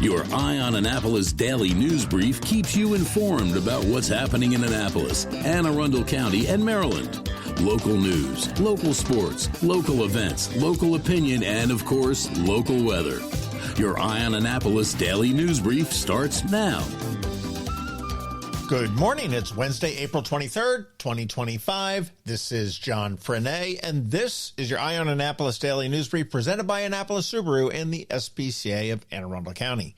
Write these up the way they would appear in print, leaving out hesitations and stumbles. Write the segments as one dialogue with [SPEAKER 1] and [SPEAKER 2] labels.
[SPEAKER 1] Your Eye on Annapolis daily news brief keeps you informed about what's happening in Annapolis, Anne Arundel County, and Maryland. Local news, local sports, local events, local opinion, and, of course, local weather. Your Eye on Annapolis daily news brief starts now.
[SPEAKER 2] Good morning. It's Wednesday, April 23rd, 2025. This is John Frenaye, and this is your Eye on Annapolis daily news brief presented by Annapolis Subaru and the SPCA of Anne Arundel County.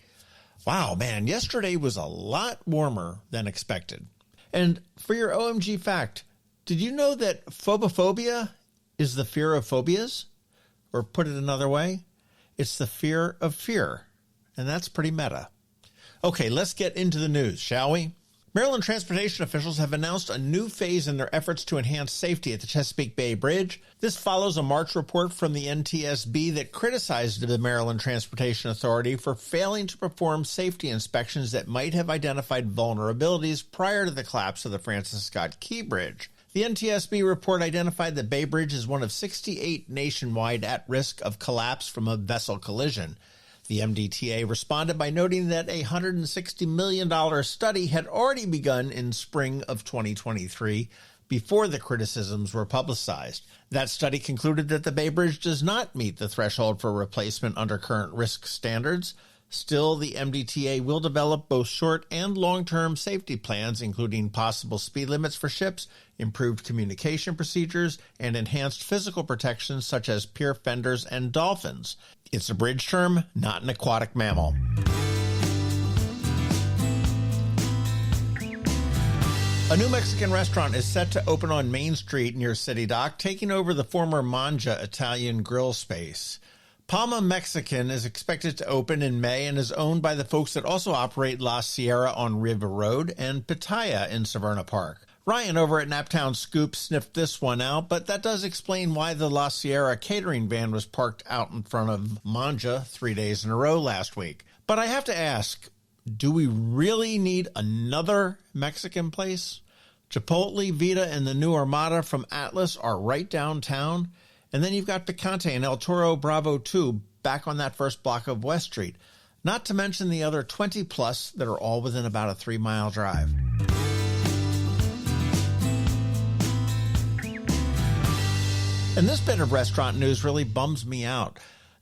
[SPEAKER 2] Wow, man, yesterday was a lot warmer than expected. And for your OMG fact, did you know that phobophobia is the fear of phobias? Or put it another way, it's the fear of fear. And that's pretty meta. Okay, let's get into the news, shall we? Maryland transportation officials have announced a new phase in their efforts to enhance safety at the Chesapeake Bay Bridge. This follows a March report from the NTSB that criticized the Maryland Transportation Authority for failing to perform safety inspections that might have identified vulnerabilities prior to the collapse of the Francis Scott Key Bridge. The NTSB report identified that Bay Bridge is one of 68 nationwide at risk of collapse from a vessel collision. The MDTA responded by noting that a $160 million study had already begun in spring of 2023 before the criticisms were publicized. That study concluded that the Bay Bridge does not meet the threshold for replacement under current risk standards. Still, the MDTA will develop both short and long-term safety plans, including possible speed limits for ships, improved communication procedures, and enhanced physical protections such as pier fenders and dolphins. It's a bridge term, not an aquatic mammal. A new Mexican restaurant is set to open on Main Street near City Dock, taking over the former Manja Italian grill space. Palma Mexican is expected to open in May and is owned by the folks that also operate La Sierra on River Road and Pitaya in Severna Park. Ryan over at Naptown Scoop sniffed this one out, but that does explain why the La Sierra catering van was parked out in front of Manja 3 days in a row last week. But I have to ask, do we really need another Mexican place? Chipotle, Vita, and the new Armada from Atlas are right downtown. And then you've got Picante and El Toro Bravo 2 back on that first block of West Street. Not to mention the other 20 plus that are all within about a 3-mile drive. And this bit of restaurant news really bums me out.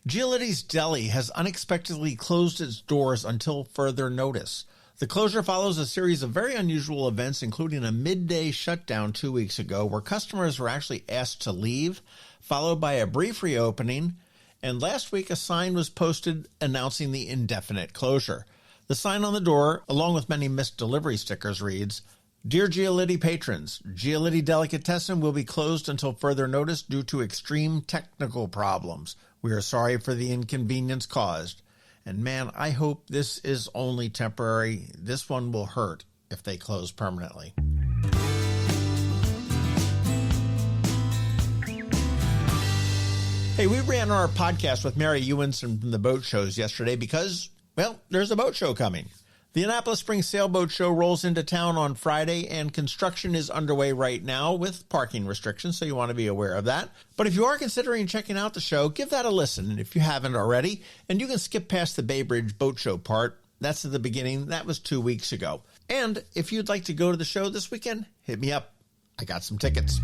[SPEAKER 2] Giolitti's Deli has unexpectedly closed its doors until further notice. The closure follows a series of very unusual events, including a midday shutdown 2 weeks ago where customers were actually asked to leave, followed by a brief reopening, and last week a sign was posted announcing the indefinite closure. The sign on the door, along with many missed delivery stickers, reads, "Dear Giolitti patrons, Giolitti Delicatessen will be closed until further notice due to extreme technical problems. We are sorry for the inconvenience caused." And man, I hope this is only temporary. This one will hurt if they close permanently. Hey, we ran our podcast with Mary Ewenson from the boat shows yesterday because, well, there's a boat show coming. The Annapolis Spring Sailboat Show rolls into town on Friday, and construction is underway right now with parking restrictions, so you want to be aware of that. But if you are considering checking out the show, give that a listen if you haven't already, and you can skip past the Bay Bridge Boat Show part. That's at the beginning. That was 2 weeks ago. And if you'd like to go to the show this weekend, hit me up. I got some tickets.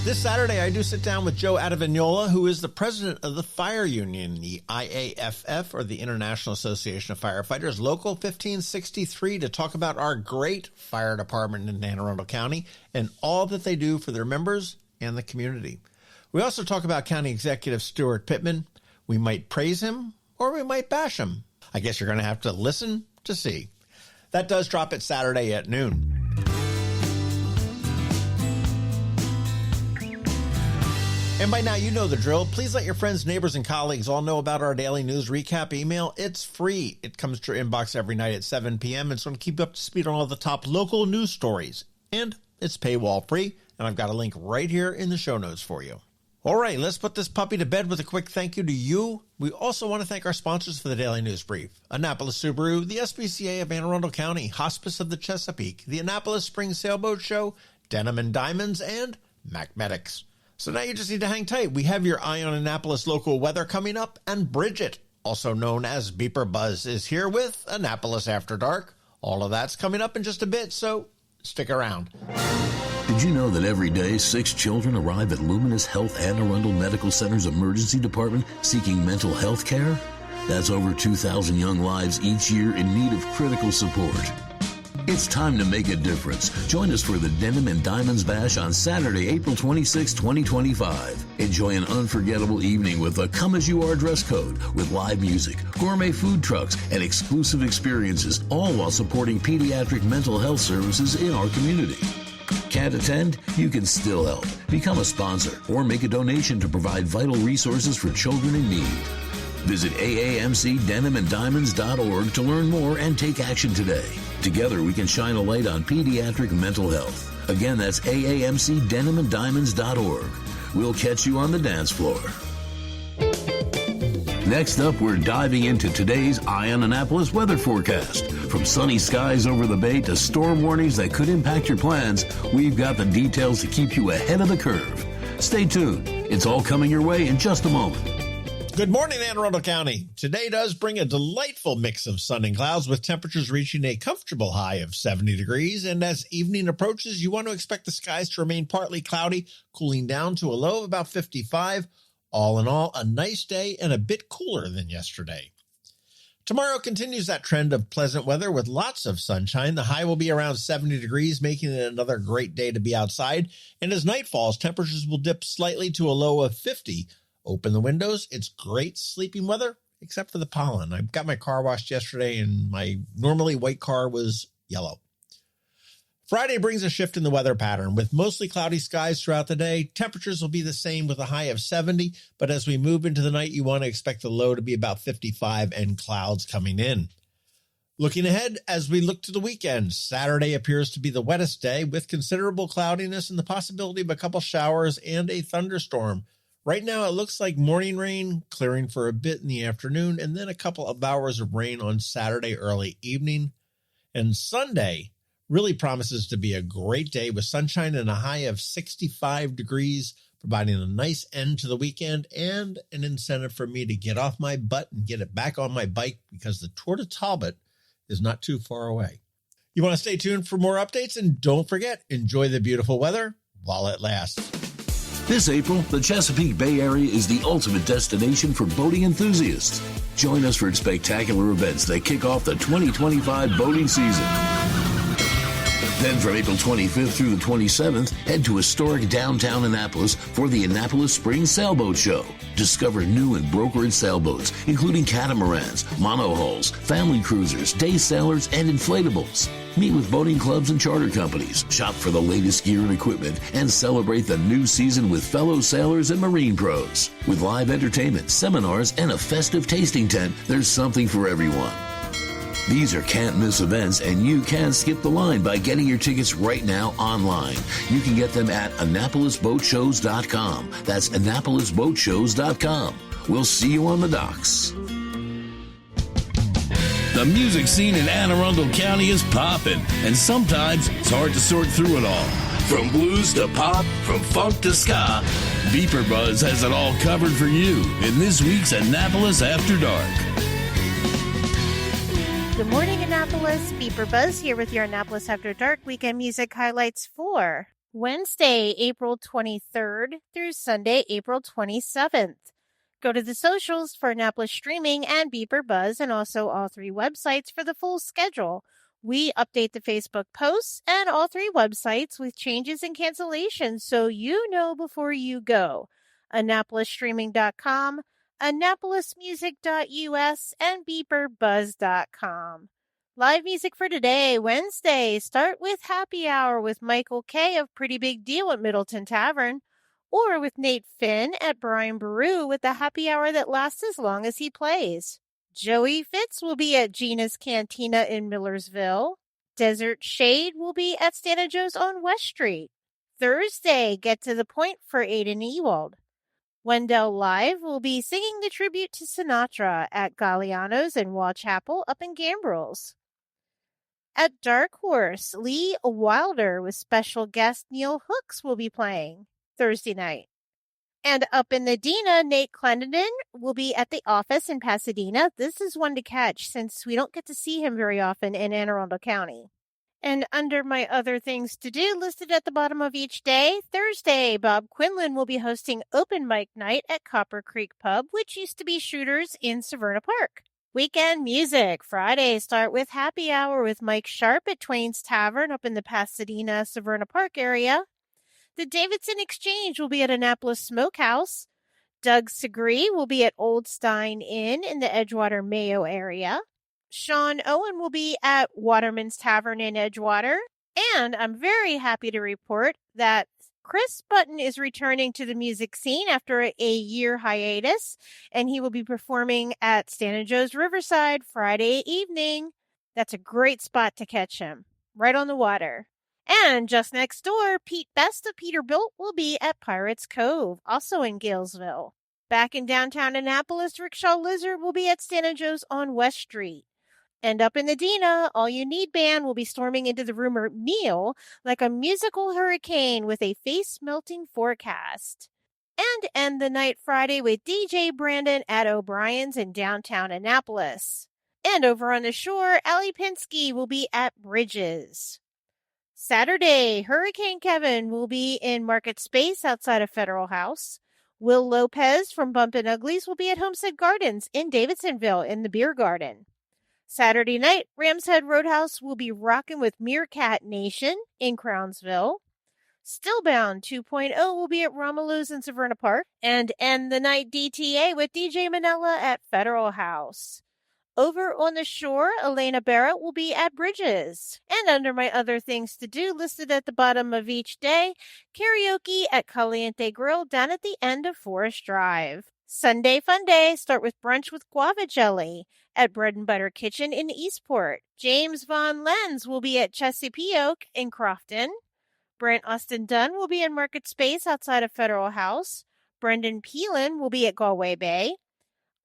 [SPEAKER 2] This Saturday, I do sit down with Joe Adavignola, who is the president of the Fire Union, the IAFF, or the International Association of Firefighters, Local 1563, to talk about our great fire department in Anne Arundel County and all that they do for their members and the community. We also talk about County Executive Stuart Pittman. We might praise him or we might bash him. I guess you're going to have to listen to see. That does drop at Saturday at noon. And by now, you know the drill. Please let your friends, neighbors, and colleagues all know about our daily news recap email. It's free. It comes to your inbox every night at 7 p.m. It's going to keep you up to speed on all the top local news stories. And it's paywall free, and I've got a link right here in the show notes for you. All right, let's put this puppy to bed with a quick thank you to you. We also want to thank our sponsors for the Daily News Brief: Annapolis Subaru, the SPCA of Anne Arundel County, Hospice of the Chesapeake, the Annapolis Spring Sailboat Show, Denim and Diamonds, and Mac Medics. So now you just need to hang tight. We have your Eye on Annapolis local weather coming up, and Bridget, also known as BeeprBuzz, is here with Annapolis After Dark. All of that's coming up in just a bit, so stick around.
[SPEAKER 1] Did you know that every day 6 children arrive at Luminous Health Anne Arundel Medical Center's emergency department seeking mental health care? That's over 2,000 young lives each year in need of critical support. It's time to make a difference. Join us for the Denim and Diamonds Bash on Saturday, April 26, 2025. Enjoy an unforgettable evening with a come-as-you-are dress code with live music, gourmet food trucks, and exclusive experiences, all while supporting pediatric mental health services in our community. Can't attend? You can still help. Become a sponsor or make a donation to provide vital resources for children in need. Visit aamcdenimanddiamonds.org to learn more and take action today. Together we can shine a light on pediatric mental health. Again, that's aamcdenimanddiamonds.org. We'll catch you on the dance floor. Next up, we're diving into today's Eye on Annapolis weather forecast. From sunny skies over the bay to storm warnings that could impact your plans, we've got the details to keep you ahead of the curve. Stay tuned. It's all coming your way in just a moment.
[SPEAKER 2] Good morning, Anne Arundel County. Today does bring a delightful mix of sun and clouds with temperatures reaching a comfortable high of 70 degrees. And as evening approaches, you want to expect the skies to remain partly cloudy, cooling down to a low of about 55. All in all, a nice day and a bit cooler than yesterday. Tomorrow continues that trend of pleasant weather with lots of sunshine. The high will be around 70 degrees, making it another great day to be outside. And as night falls, temperatures will dip slightly to a low of 50. Open the windows. It's great sleeping weather, except for the pollen. I got my car washed yesterday, and my normally white car was yellow. Friday brings a shift in the weather pattern with mostly cloudy skies throughout the day. Temperatures will be the same with a high of 70, but as we move into the night, you want to expect the low to be about 55 and clouds coming in. Looking ahead, as we look to the weekend, Saturday appears to be the wettest day with considerable cloudiness and the possibility of a couple showers and a thunderstorm. Right now, it looks like morning rain, clearing for a bit in the afternoon, and then a couple of hours of rain on Saturday early evening. And Sunday really promises to be a great day with sunshine and a high of 65 degrees, providing a nice end to the weekend and an incentive for me to get off my butt and get it back on my bike because the Tour de Talbot is not too far away. You want to stay tuned for more updates, and don't forget, enjoy the beautiful weather while it lasts.
[SPEAKER 1] This April, the Chesapeake Bay Area is the ultimate destination for boating enthusiasts. Join us for spectacular events that kick off the 2025 boating season. Then from April 25th through the 27th, head to historic downtown Annapolis for the Annapolis Spring Sailboat Show. Discover new and brokerage sailboats, including catamarans, monohulls, family cruisers, day sailors, and inflatables. Meet with boating clubs and charter companies, shop for the latest gear and equipment, and celebrate the new season with fellow sailors and marine pros. With live entertainment, seminars, and a festive tasting tent, there's something for everyone. These are can't-miss events, and you can skip the line by getting your tickets right now online. You can get them at AnnapolisBoatShows.com. That's AnnapolisBoatShows.com. We'll see you on the docks. The music scene in Anne Arundel County is popping, and sometimes it's hard to sort through it all. From blues to pop, from funk to ska, BeeprBuzz has it all covered for you in this week's Annapolis After Dark.
[SPEAKER 3] Good morning, Annapolis. BeeprBuzz here with your Annapolis After Dark weekend music highlights for Wednesday, April 23rd through Sunday, April 27th. Go to the socials for Annapolis Streaming and BeeprBuzz, and also all 3 websites for the full schedule. We update the Facebook posts and all 3 websites with changes and cancellations so you know before you go. AnnapolisStreaming.com, AnnapolisMusic.us, and BeeprBuzz.com. Live music for today, Wednesday. Start with Happy Hour with Michael K. of Pretty Big Deal at Middleton Tavern, or with Nate Finn at Brian Baru with the happy hour that lasts as long as he plays. Joey Fitz will be at Gina's Cantina in Millersville. Desert Shade will be at Stana Joe's on West Street. Thursday, Get to the Point for Aiden Ewald. Wendell Live will be singing the tribute to Sinatra at Galliano's in Wall Chapel up in Gambrels. At Dark Horse, Lee Wilder with special guest Neil Hooks will be playing Thursday night. And up in the Dina, Nate Clendenin will be at the office in Pasadena. This is one to catch since we don't get to see him very often in Anne Arundel County. And under my other things to do listed at the bottom of each day, Thursday, Bob Quinlan will be hosting open mic night at Copper Creek Pub, which used to be Shooters in Severna Park. Weekend music. Friday, start with happy hour with Mike Sharp at Twain's Tavern up in the Pasadena, Severna Park area. The Davidson Exchange will be at Annapolis Smokehouse. Doug Segree will be at Old Stein Inn in the Edgewater, Mayo area. Sean Owen will be at Waterman's Tavern in Edgewater. And I'm very happy to report that Chris Button is returning to the music scene after a year hiatus, and he will be performing at Stan and Joe's Riverside Friday evening. That's a great spot to catch him, right on the water. And just next door, Pete Best of Peterbilt will be at Pirates Cove, also in Galesville. Back in downtown Annapolis, Rickshaw Lizard will be at Stan & Joe's on West Street. And up in the Dina, All You Need Band will be storming into the rumor meal like a musical hurricane with a face-melting forecast. And end the night Friday with DJ Brandon at O'Brien's in downtown Annapolis. And over on the shore, Allie Pinsky will be at Bridges. Saturday, Hurricane Kevin will be in Market Space outside of Federal House. Will Lopez from Bumpin' Uglies will be at Homestead Gardens in Davidsonville in the Beer Garden. Saturday night, Rams Head Roadhouse will be rocking with Meerkat Nation in Crownsville. Stillbound 2.0 will be at Romelu's in Severna Park. And end the night DTA with DJ Manella at Federal House. Over on the shore, Elena Barrett will be at Bridges. And under my other things to do listed at the bottom of each day, karaoke at Caliente Grill down at the end of Forest Drive. Sunday Fun Day, start with brunch with guava jelly at Bread and Butter Kitchen in Eastport. James Von Lenz will be at Chesapeake in Crofton. Brent Austin Dunn will be in Market Space outside of Federal House. Brendan Peelan will be at Galway Bay.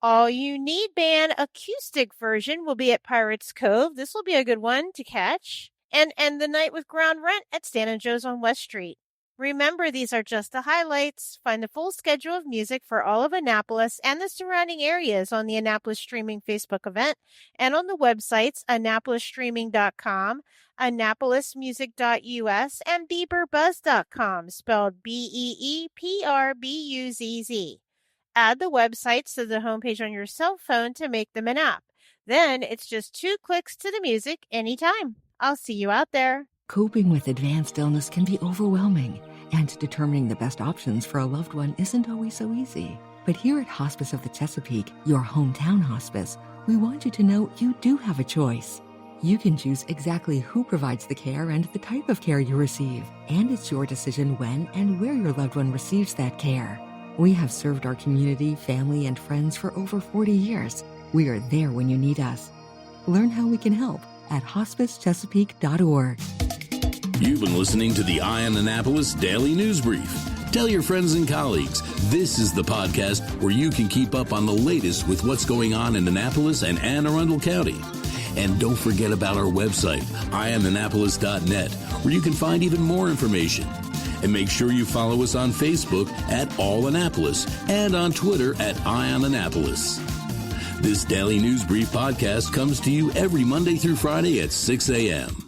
[SPEAKER 3] All You Need Band acoustic version will be at Pirates Cove. This will be a good one to catch. And end the night with Ground Rent at Stan & Joe's on West Street. Remember, these are just the highlights. Find the full schedule of music for all of Annapolis and the surrounding areas on the Annapolis Streaming Facebook event and on the websites AnnapolisStreaming.com, AnnapolisMusic.us, and BeeprBuzz.com, spelled BeeprBuzz. Add the websites to the homepage on your cell phone to make them an app. Then it's just 2 clicks to the music anytime. I'll see you out there.
[SPEAKER 4] Coping with advanced illness can be overwhelming, and determining the best options for a loved one isn't always so easy. But here at Hospice of the Chesapeake, your hometown hospice, we want you to know you do have a choice. You can choose exactly who provides the care and the type of care you receive, and it's your decision when and where your loved one receives that care. We have served our community, family, and friends for over 40 years. We are there when you need us. Learn how we can help at hospicechesapeake.org.
[SPEAKER 1] You've been listening to the Eye on Annapolis Daily News Brief. Tell your friends and colleagues, this is the podcast where you can keep up on the latest with what's going on in Annapolis and Anne Arundel County. And don't forget about our website, eyeonannapolis.net, where you can find even more information. And make sure you follow us on Facebook at All Annapolis and on Twitter at Eye on Annapolis. This Daily News Brief podcast comes to you every Monday through Friday at 6 a.m.